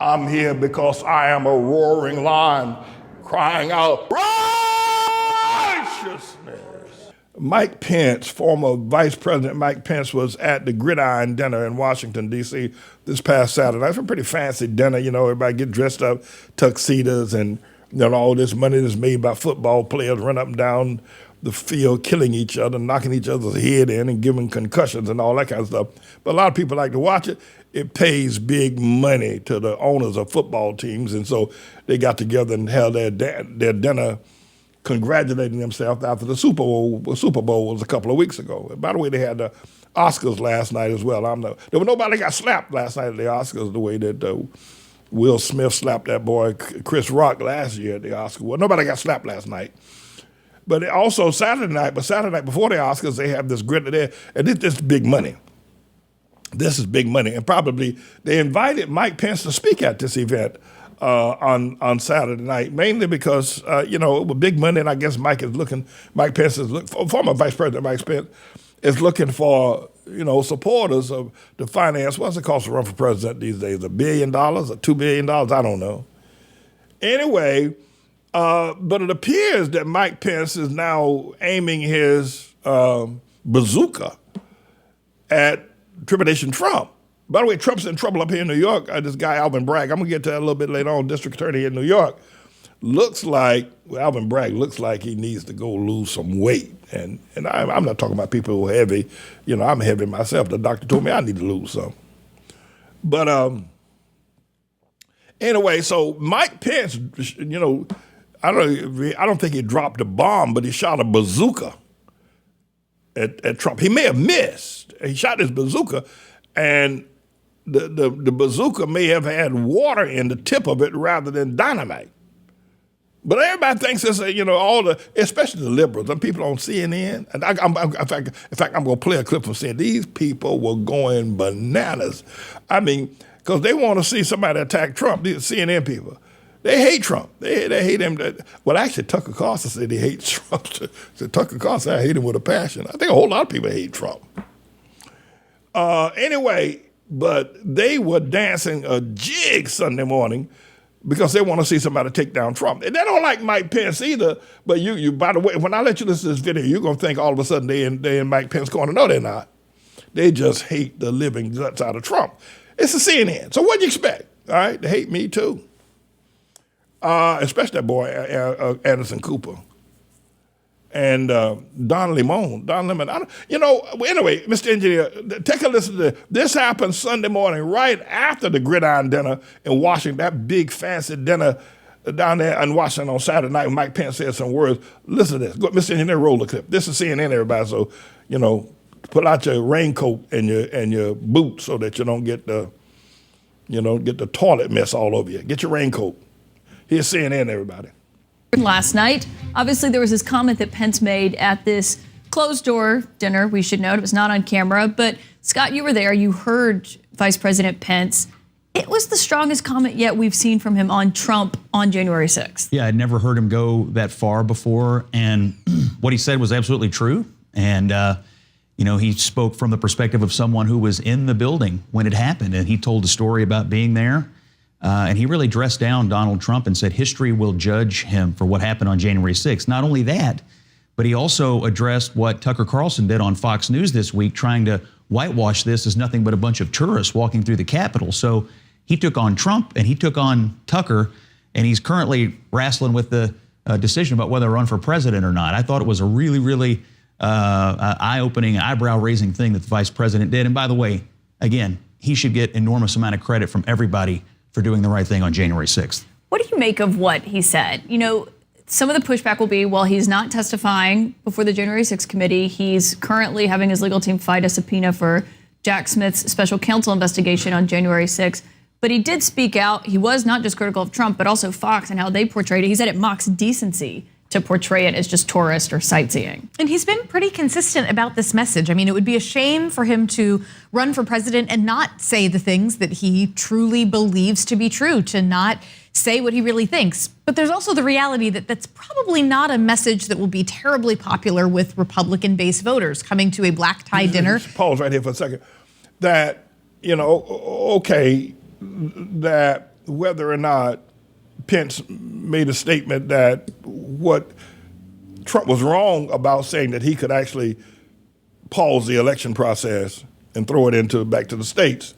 I'm here because I am a roaring lion crying out righteousness. Mike Pence, former Vice President Mike Pence, was at the Gridiron dinner in Washington, D.C. this past Saturday. It's a pretty fancy dinner, you know, everybody get dressed up, tuxedos, and all this money that's made by football players run up and down the field, killing each other, knocking each other's head in and giving concussions and all that kind of stuff. But a lot of people like to watch it. It pays big money to the owners of football teams, and so they got together and held their dinner congratulating themselves after the Super Bowl was a couple of weeks ago. And by the way, they had the Oscars last night as well. There was nobody got slapped last night at the Oscars the way that Will Smith slapped that boy Chris Rock last year at the Oscars. Well, nobody got slapped last night. But also Saturday night before the Oscars, they have this grid there, and this is big money. This is big money, and probably they invited Mike Pence to speak at this event on Saturday night, mainly because it was big money, and I guess Mike Pence is looking, former Vice President Mike Pence is looking for supporters of the finance. What's it cost to run for president these days? $1 billion or $2 billion? I don't know. Anyway, but it appears that Mike Pence is now aiming his bazooka at Tribulation Trump. By the way, Trump's in trouble up here in New York. This guy, Alvin Bragg, I'm going to get to that a little bit later on, district attorney in New York, Alvin Bragg looks like he needs to go lose some weight. And I'm not talking about people who are heavy. I'm heavy myself. The doctor told me I need to lose some. But anyway, so Mike Pence, I don't think he dropped a bomb, but he shot a bazooka at Trump. He may have missed. He shot his bazooka, and the bazooka may have had water in the tip of it rather than dynamite. But everybody thinks it's especially the liberals, them people on CNN. And in fact, I'm going to play a clip from CNN. These people were going bananas. I mean, because they want to see somebody attack Trump. These CNN people, they hate Trump. They hate him. Well, actually, Tucker Carlson said he hates Trump. So Tucker Carlson, I hate him with a passion. I think a whole lot of people hate Trump. Anyway, but they were dancing a jig Sunday morning because they want to see somebody take down Trump. And they don't like Mike Pence either, but you by the way, when I let you listen to this video, you're going to think all of a sudden they in Mike Pence corner. No, they're not. They just hate the living guts out of Trump. It's a CNN. So what do you expect? All right, they hate me too. Especially that boy, Anderson Cooper. And Don Lemon. Anyway, Mr. Engineer, take a listen to this. This happened Sunday morning right after the Gridiron dinner in Washington, that big fancy dinner down there in Washington on Saturday night when Mike Pence said some words. Listen to this. Go, Mr. Engineer, roll the clip. This is CNN, everybody, so, put out your raincoat and your boots so that you don't get the toilet mess all over you. Get your raincoat. Here's CNN, everybody. Last night, obviously there was this comment that Pence made at this closed-door dinner. We should note it was not on camera, but Scott, you were there. You heard Vice President Pence. It was the strongest comment yet we've seen from him on Trump on January 6th. Yeah, I'd never heard him go that far before, and what he said was absolutely true. And he spoke from the perspective of someone who was in the building when it happened, and he told a story about being there. And he really dressed down Donald Trump and said history will judge him for what happened on January 6th. Not only that, but he also addressed what Tucker Carlson did on Fox News this week, trying to whitewash this as nothing but a bunch of tourists walking through the Capitol. So he took on Trump and he took on Tucker, and he's currently wrestling with the decision about whether to run for president or not. I thought it was a really, really eye-opening, eyebrow-raising thing that the vice president did. And by the way, again, he should get enormous amount of credit from everybody for doing the right thing on January 6th. What do you make of what he said? Some of the pushback will be, well, he's not testifying before the January 6th committee. He's currently having his legal team fight a subpoena for Jack Smith's special counsel investigation on January 6th. But he did speak out. He was not just critical of Trump, but also Fox and how they portrayed it. He said it mocks decency to portray it as just tourist or sightseeing. And he's been pretty consistent about this message. I mean, it would be a shame for him to run for president and not say the things that he truly believes to be true, to not say what he really thinks. But there's also the reality that that's probably not a message that will be terribly popular with Republican-based voters coming to a black tie dinner. Just pause right here for a second. That, that whether or not Pence made a statement that what Trump was wrong about saying that he could actually pause the election process and throw it back to the states.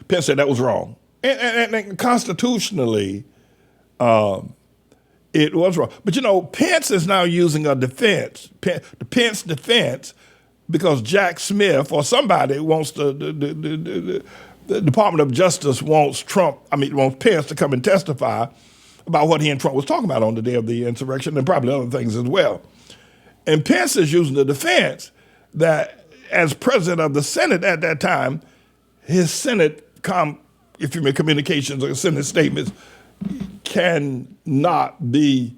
Pence said that was wrong. And constitutionally, it was wrong. But, Pence is now using a defense, the Pence defense, because Jack Smith or somebody wants the Department of Justice wants Pence to come and testify about what he and Trump was talking about on the day of the insurrection and probably other things as well. And Pence is using the defense that as president of the Senate at that time, his Senate communications or Senate statements cannot be,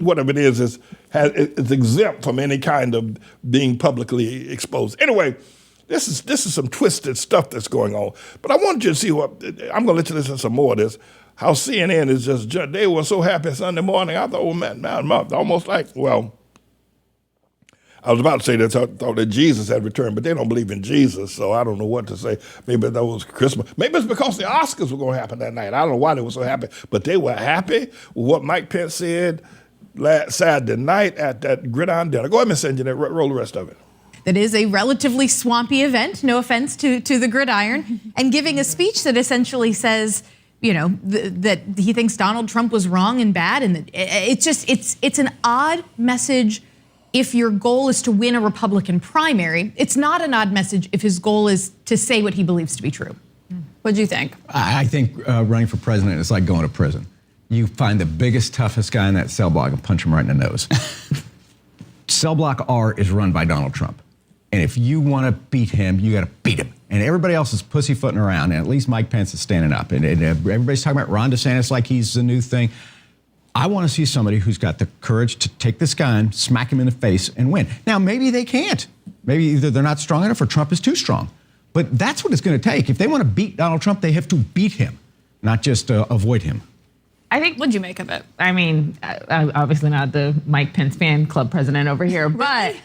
whatever it is exempt from any kind of being publicly exposed. Anyway, this is some twisted stuff that's going on. But I wanted you to see I'm going to let you listen to some more of this. How CNN is they were so happy Sunday morning. I thought, almost like, I was about to say that I thought that Jesus had returned, but they don't believe in Jesus, so I don't know what to say. Maybe that was Christmas. Maybe it's because the Oscars were going to happen that night. I don't know why they were so happy, but they were happy with what Mike Pence said Saturday night at that Gridiron dinner. Go ahead, Miss Engineer, roll the rest of it. That is a relatively swampy event, no offense to the Gridiron, and giving a speech that essentially says, that he thinks Donald Trump was wrong and bad, and that it's an odd message. If your goal is to win a Republican primary, it's not an odd message if his goal is to say what he believes to be true. What do you think? I think running for president is like going to prison. You find the biggest, toughest guy in that cell block and punch him right in the nose. Cell block R is run by Donald Trump. And if you want to beat him, you got to beat him. And everybody else is pussyfooting around, and at least Mike Pence is standing up. And everybody's talking about Ron DeSantis like he's the new thing. I want to see somebody who's got the courage to take this guy and smack him in the face and win. Now, maybe they can't. Maybe either they're not strong enough or Trump is too strong. But that's what it's going to take. If they want to beat Donald Trump, they have to beat him, not just avoid him. I think, what'd you make of it? I mean, I'm obviously not the Mike Pence fan club president over here, but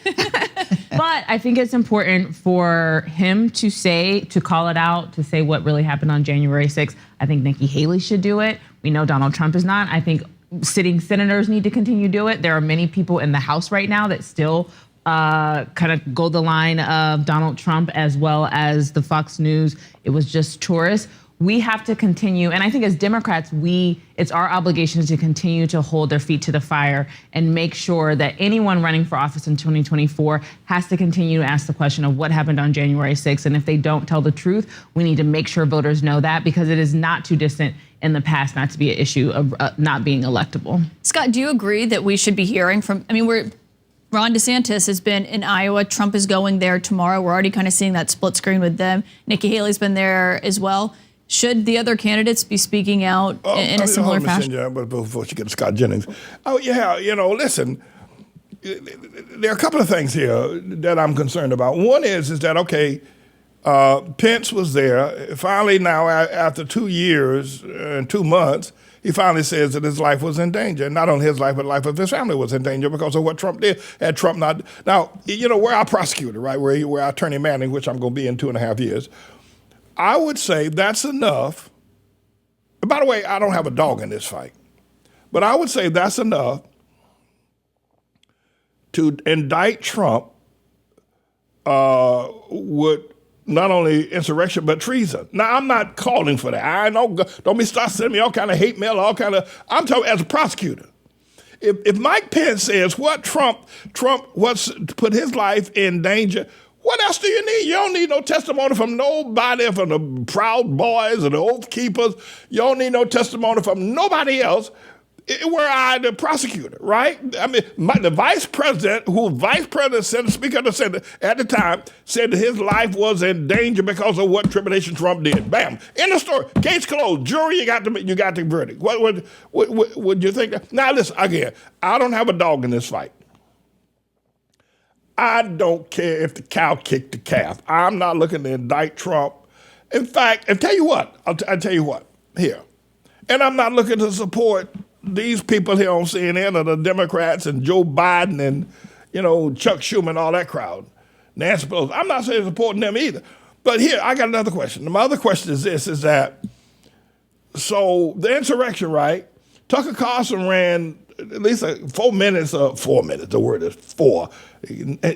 I think it's important for him to call it out, to say what really happened on January 6th. I think Nikki Haley should do it. We know Donald Trump is not. I think sitting senators need to continue to do it. There are many people in the House right now that still kind of go the line of Donald Trump, as well as the Fox News. It was just tourists. We have to continue, and I think as Democrats, it's our obligation to continue to hold their feet to the fire and make sure that anyone running for office in 2024 has to continue to ask the question of what happened on January 6th. And if they don't tell the truth, we need to make sure voters know that, because it is not too distant in the past not to be an issue of not being electable. Scott, do you agree that we should be hearing from, Ron DeSantis has been in Iowa. Trump is going there tomorrow. We're already kind of seeing that split screen with them. Nikki Haley's been there as well. Should the other candidates be speaking out in a similar fashion? Yeah, but before she gets to Scott Jennings. Listen, there are a couple of things here that I'm concerned about. One is that, okay, Pence was there. Finally now, after 2 years and 2 months, he finally says that his life was in danger. Not only his life, but the life of his family was in danger because of what Trump did. Had Trump not... Now, we're our prosecutor, right? We're our attorney Manning, which I'm going to be in 2.5 years. I would say that's enough. By the way, I don't have a dog in this fight, but I would say that's enough to indict Trump with not only insurrection, but treason. Now, I'm not calling for that. I know, don't be start sending me all kind of hate mail, I'm talking as a prosecutor. If Mike Pence says what Trump wants to put his life in danger, what else do you need? You don't need no testimony from nobody, from the Proud Boys or the Oath Keepers. You don't need no testimony from nobody else. Were I the prosecutor, right? The vice president, Senate Speaker of the Senate at the time, said that his life was in danger because of what Tribulation Trump did. Bam, end of story. Case closed. Jury, you got the verdict. What would you think? Now listen again. I don't have a dog in this fight. I don't care if the cow kicked the calf. I'm not looking to indict Trump. In fact, I'll tell you what here. And I'm not looking to support these people here on CNN or the Democrats and Joe Biden and, Chuck Schumer and all that crowd. Nancy Pelosi. I'm not saying supporting them either. But here, I got another question. My other question is this, is that, so the insurrection, right? Tucker Carlson ran at least 4 minutes, the word is 4.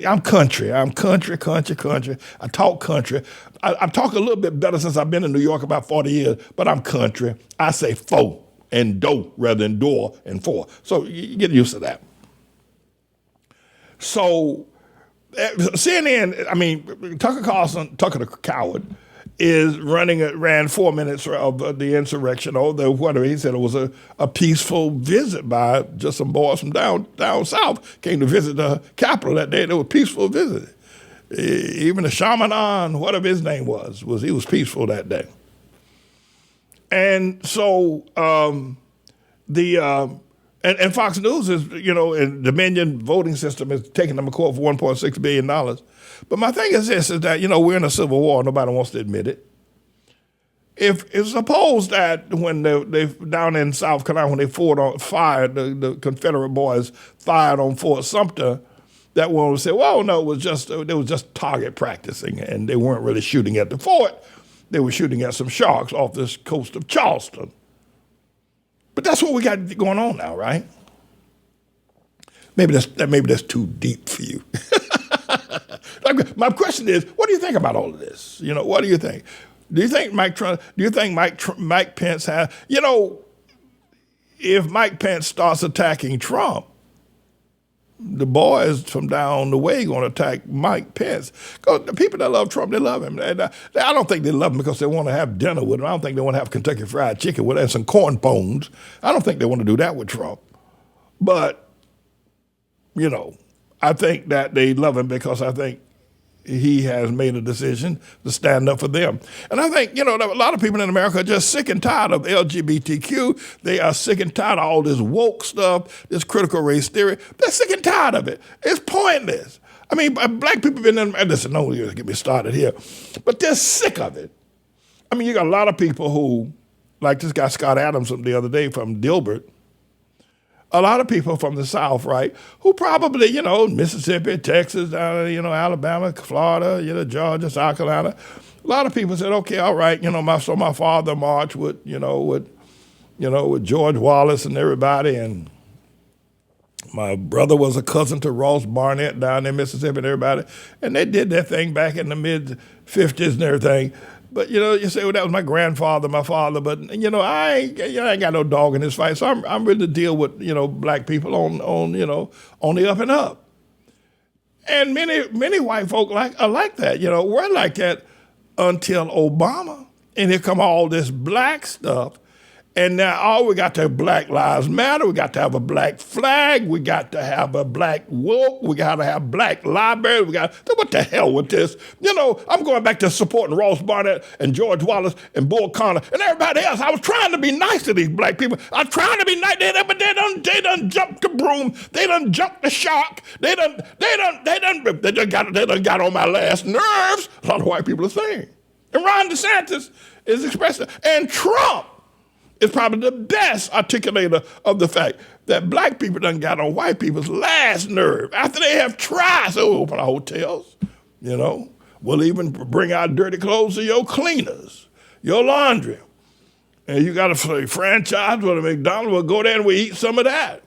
I'm country. I talk country. I talk a little bit better since I've been in New York about 40 years, but I'm country. I say 4 and do rather than door and 4. So you get used to that. So CNN, I mean, Tucker Carlson, Tucker the coward, ran 4 minutes of the insurrection, or whatever he said it was a peaceful visit by just some boys from down south came to visit the Capitol that day. It was a peaceful visit. Even the shaman, whatever his name was he was peaceful that day. And so and Fox News is, and Dominion voting system is taking them to court for $1.6 billion. But my thing is this, is that, we're in a civil war. Nobody wants to admit it. If suppose that when they down in South Carolina, when they fired, the Confederate boys fired on Fort Sumter, that one would say, well, no, they was just target practicing, and they weren't really shooting at the fort. They were shooting at some sharks off this coast of Charleston. But that's what we got going on now, right? Maybe that's too deep for you. My question is, what do you think about all of this? What do you think? Do you think Mike Pence has, if Mike Pence starts attacking Trump, the boys from down the way going to attack Mike Pence. Because the people that love Trump, they love him. I don't think they love him because they want to have dinner with him. I don't think they want to have Kentucky Fried Chicken with him and some corn pones. I don't think they want to do that with Trump. But, I think that they love him because I think he has made a decision to stand up for them. And I think, a lot of people in America are just sick and tired of LGBTQ. They are sick and tired of all this woke stuff, this critical race theory. They're sick and tired of it. It's pointless. I mean, black people have been in, listen, no, you get me started here, but they're sick of it. I mean, you got a lot of people who, like this guy Scott Adams the other day from Dilbert, a lot of people from the South, right, who probably, Mississippi, Texas, Alabama, Florida, Georgia, South Carolina. A lot of people said, okay, all right, so my father marched with George Wallace and everybody, and my brother was a cousin to Ross Barnett down in Mississippi and everybody, and they did their thing back in the mid-50s and everything. But, you say, well, that was my grandfather, my father, but, I ain't got no dog in this fight, so I'm ready to deal with, black people on the up and up. And many white folk are like that, we're like that until Obama, and here come all this black stuff. And now, we got to have Black Lives Matter. We got to have a black flag. We got to have a black woke. We got to have black library. What the hell with this? I'm going back to supporting Ross Barnett and George Wallace and Bull Connor and everybody else. I was trying to be nice to these black people. I was trying to be nice, but they done jumped the broom. They done jumped the shark. They done got on my last nerves. A lot of white people are saying. And Ron DeSantis is expressing. And Trump is probably the best articulator of the fact that black people done got on white people's last nerve after they have tried. So we'll open our hotels, We'll even bring our dirty clothes to your cleaners, your laundry. And you got a franchise with a McDonald's, we'll go there and we eat some of that.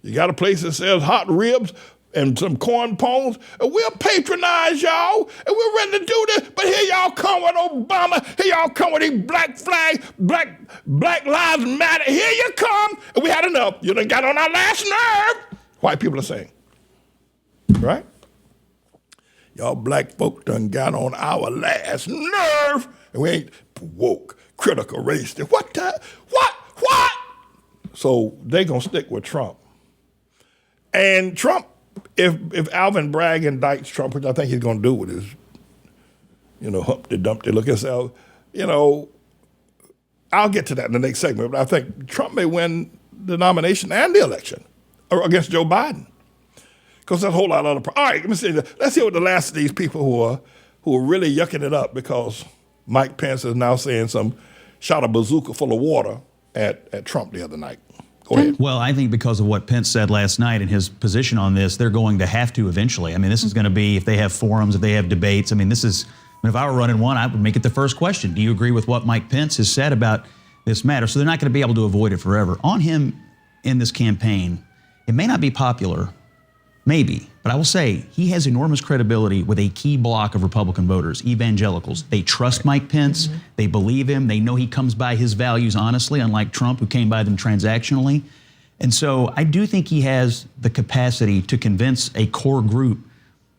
You got a place that sells hot ribs and some corn pones, and we'll patronize y'all, and we're ready to do this, but here y'all come with Obama, here y'all come with these black flags, Black Lives Matter, here you come, and we had enough. You done got on our last nerve, white people are saying, right? Y'all black folk done got on our last nerve, and we ain't woke, critical race. What? So they gonna stick with Trump. And Trump, if Alvin Bragg indicts Trump, which I think he's going to do with his, Humpty Dumpty looking self, I'll get to that in the next segment, but I think Trump may win the nomination and the election against Joe Biden. Because there's a whole lot of other. All right, let me see. Let's hear what the last of these people who are really yucking it up because Mike Pence is now saying shot a bazooka full of water at Trump the other night. Go ahead. Well, I think because of what Pence said last night and his position on this, they're going to have to eventually. I mean, this is going to be, if they have forums, if they have debates, I mean, this is And if I were running one, I would make it the first question. Do you agree with what Mike Pence has said about this matter? So they're not going to be able to avoid it forever. On him in this campaign, it may not be popular, maybe, but I will say he has enormous credibility with a key block of Republican voters, evangelicals. They trust Mike Pence. They believe him. They know he comes by his values honestly, unlike Trump, who came by them transactionally. And so I do think he has the capacity to convince a core group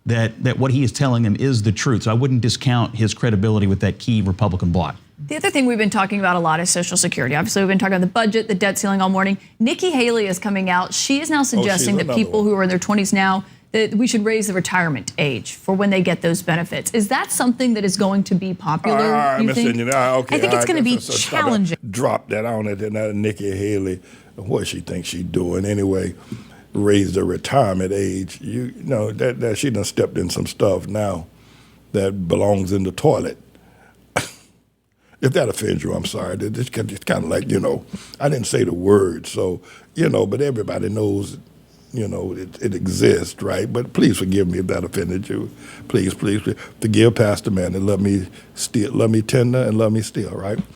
that what he is telling them is the truth. So I wouldn't discount his credibility with that key Republican bloc. The other thing we've been talking about a lot is Social Security. Obviously, we've been talking about the budget, the debt ceiling all morning. Nikki Haley is coming out. She is now suggesting that people who are in their 20s now, that we should raise the retirement age for when they get those benefits. Is that something that is going to be popular, you think? I think it's going to be challenging. Drop that on it. And Nikki Haley, what she thinks she's doing anyway, raise the retirement age. You know, that she done stepped in some stuff now that belongs in the toilet. If that offends you, I'm sorry. It's kind of like, I didn't say the word, so, but everybody knows, it exists, right? But please forgive me if that offended you. Please forgive Pastor Manny. Love me tender and love me still, right?